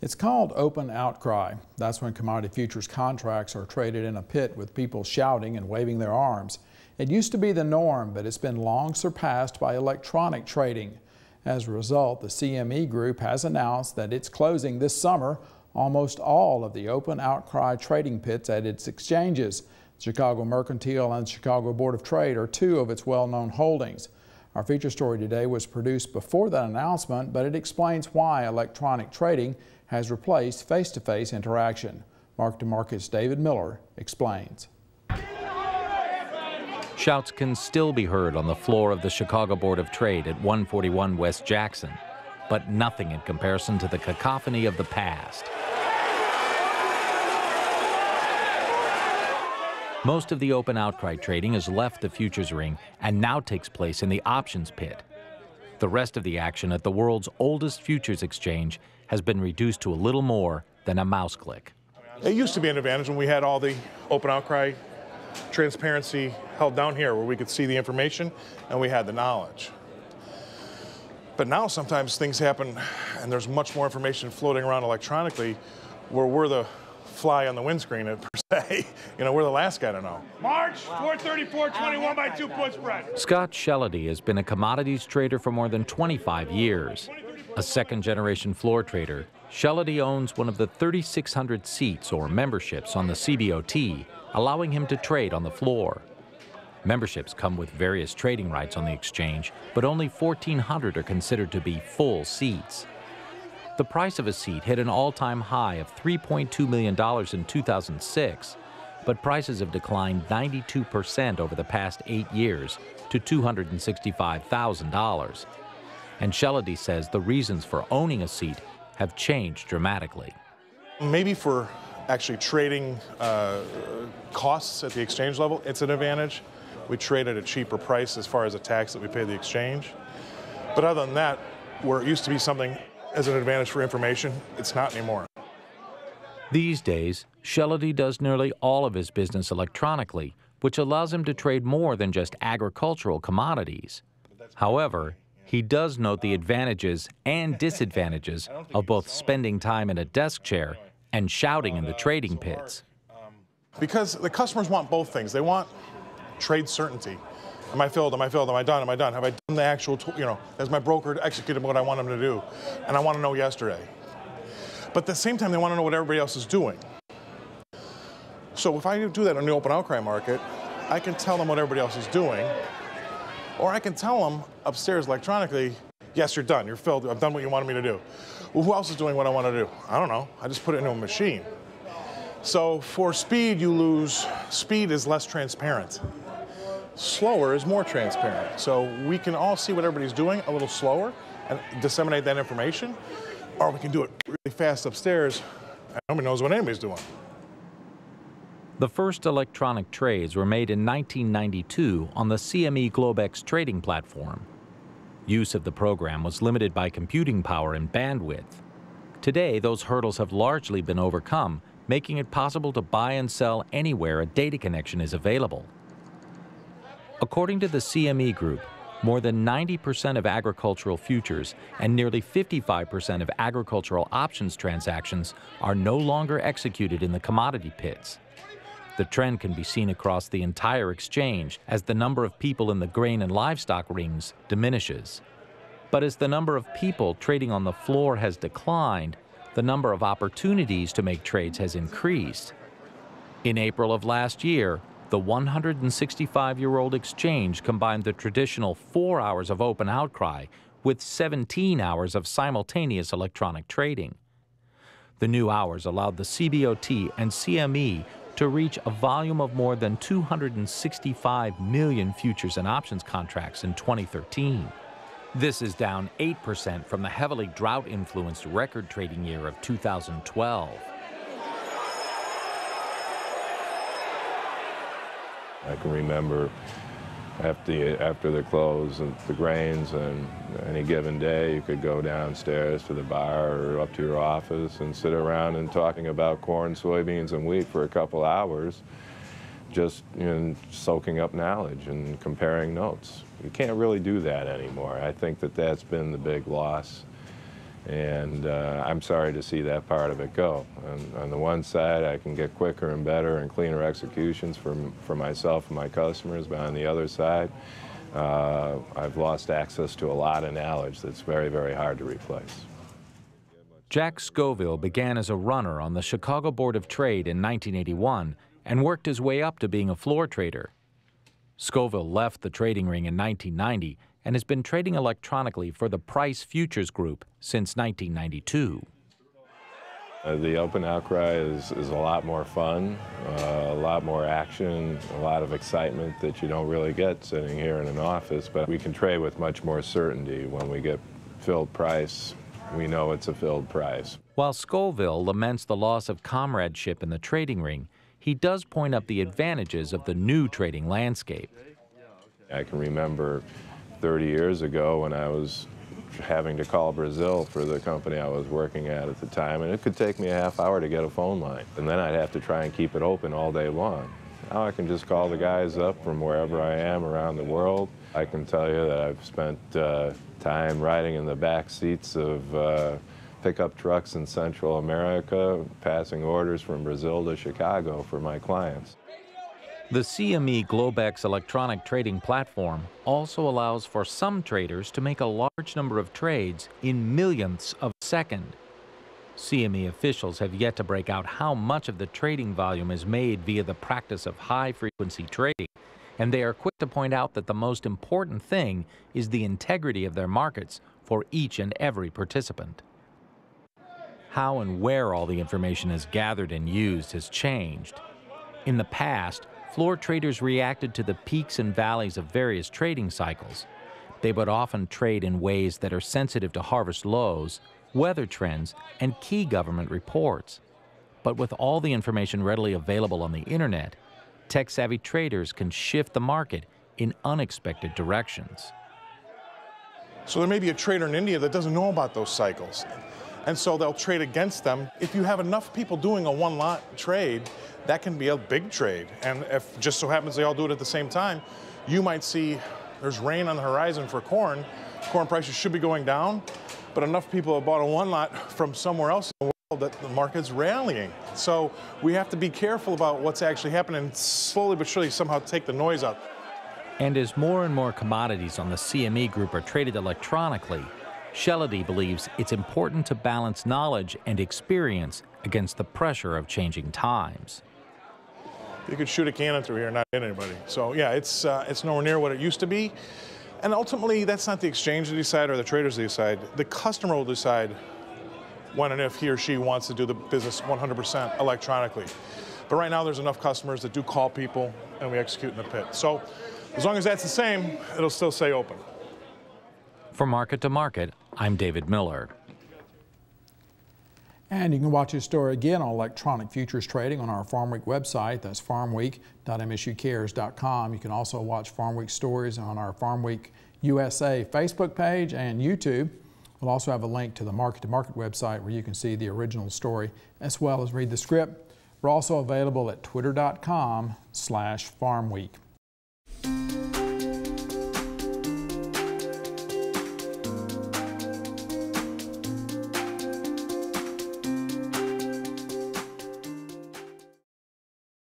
It's called open outcry. That's when commodity futures contracts are traded in a pit with people shouting and waving their arms. It used to be the norm, but it's been long surpassed by electronic trading. As a result, the CME Group has announced that it's closing this summer almost all of the open outcry trading pits at its exchanges. Chicago Mercantile and Chicago Board of Trade are two of its well-known holdings. Our feature story today was produced before that announcement, but it explains why electronic trading has replaced face-to-face interaction. Market to Market's David Miller explains. Shouts can still be heard on the floor of the Chicago Board of Trade at 141 West Jackson, but nothing in comparison to the cacophony of the past. Most of the open outcry trading has left the futures ring and now takes place in the options pit. The rest of the action at the world's oldest futures exchange has been reduced to a little more than a mouse click. It used to be an advantage when we had all the open outcry transparency held down here where we could see the information and we had the knowledge. But now sometimes things happen and there's much more information floating around electronically where we're the fly on the windscreen per se. You know, we're the last guy to know. March 434.21 by 2 put spread. Scott Shellady has been a commodities trader for more than 25 years. A second-generation floor trader, Shellady owns one of the 3,600 seats or memberships on the CBOT, allowing him to trade on the floor. Memberships come with various trading rights on the exchange, but only 1,400 are considered to be full seats. The price of a seat hit an all-time high of $3.2 million in 2006, but prices have declined 92% over the past 8 years to $265,000. And Shellady says the reasons for owning a seat have changed dramatically. Maybe for actually trading costs at the exchange level, it's an advantage. We trade at a cheaper price as far as the tax that we pay the exchange. But other than that, where it used to be something as an advantage for information, it's not anymore. These days, Shellady does nearly all of his business electronically, which allows him to trade more than just agricultural commodities. However, he does note the advantages and disadvantages of both spending time in a desk chair and shouting in the trading pits. Because the customers want both things. They want trade certainty. Am I filled? Am I filled? Am I done? Am I done? Have I done the actual, has my broker executed what I want him to do? And I want to know yesterday. But at the same time, they want to know what everybody else is doing. So if I do that in the open outcry market, I can tell them what everybody else is doing. Or I can tell them upstairs electronically, yes, you're done, you're filled, I've done what you wanted me to do. Well, who else is doing what I want to do? I don't know, I just put it into a machine. So for speed, you lose, speed is less transparent. Slower is more transparent. So we can all see what everybody's doing a little slower and disseminate that information, or we can do it really fast upstairs and nobody knows what anybody's doing. The first electronic trades were made in 1992 on the CME Globex trading platform. Use of the program was limited by computing power and bandwidth. Today, those hurdles have largely been overcome, making it possible to buy and sell anywhere a data connection is available. According to the CME Group, more than 90% of agricultural futures and nearly 55% of agricultural options transactions are no longer executed in the commodity pits. The trend can be seen across the entire exchange as the number of people in the grain and livestock rings diminishes. But as the number of people trading on the floor has declined, the number of opportunities to make trades has increased. In April of last year, the 165-year-old exchange combined the traditional 4 hours of open outcry with 17 hours of simultaneous electronic trading. The new hours allowed the CBOT and CME to reach a volume of more than 265 million futures and options contracts in 2013. This is down 8% from the heavily drought-influenced record trading year of 2012. I can remember after the close of the grains, and any given day you could go downstairs to the bar or up to your office and sit around and talking about corn, soybeans, and wheat for a couple hours, just soaking up knowledge and comparing notes. You can't really do that anymore. I think that that's been the big loss And I'm sorry to see that part of it go. On the one side, I can get quicker and better and cleaner executions for myself and my customers, but on the other side, I've lost access to a lot of knowledge that's very, very hard to replace. Jack Scoville began as a runner on the Chicago Board of Trade in 1981 and worked his way up to being a floor trader. Scoville left the trading ring in 1990 and has been trading electronically for the Price Futures Group since 1992. The open outcry is a lot more fun, a lot more action, a lot of excitement that you don't really get sitting here in an office, but we can trade with much more certainty. When we get filled price, we know it's a filled price. While Scoville laments the loss of comradeship in the trading ring, he does point up the advantages of the new trading landscape. I can remember 30 years ago when I was having to call Brazil for the company I was working at the time, and it could take me a half hour to get a phone line, and then I'd have to try and keep it open all day long. Now I can just call the guys up from wherever I am around the world. I can tell you that I've spent time riding in the back seats of pickup trucks in Central America, passing orders from Brazil to Chicago for my clients. The CME Globex electronic trading platform also allows for some traders to make a large number of trades in millionths of a second. CME officials have yet to break out how much of the trading volume is made via the practice of high-frequency trading, and they are quick to point out that the most important thing is the integrity of their markets for each and every participant. How and where all the information is gathered and used has changed. In the past, floor traders reacted to the peaks and valleys of various trading cycles. They would often trade in ways that are sensitive to harvest lows, weather trends, and key government reports. But with all the information readily available on the internet, tech-savvy traders can shift the market in unexpected directions. So there may be a trader in India that doesn't know about those cycles, and so they'll trade against them. If you have enough people doing a one-lot trade, that can be a big trade. And if just so happens they all do it at the same time, you might see there's rain on the horizon for corn. Corn prices should be going down, but enough people have bought a one-lot from somewhere else in the world that the market's rallying. So we have to be careful about what's actually happening and slowly but surely somehow take the noise out. And as more and more commodities on the CME Group are traded electronically, Shellady believes it's important to balance knowledge and experience against the pressure of changing times. You could shoot a cannon through here and not hit anybody. So yeah, it's nowhere near what it used to be. And ultimately, that's not the exchange to decide or the traders to decide. The customer will decide when and if he or she wants to do the business 100% electronically. But right now, there's enough customers that do call people and we execute in the pit. So as long as that's the same, it'll still stay open. For Market to Market, I'm David Miller. And you can watch this story again on electronic futures trading on our Farmweek website. That's farmweek.msucares.com. You can also watch Farmweek stories on our Farmweek USA Facebook page and YouTube. We'll also have a link to the Market to Market website where you can see the original story as well as read the script. We're also available at twitter.com/Farmweek.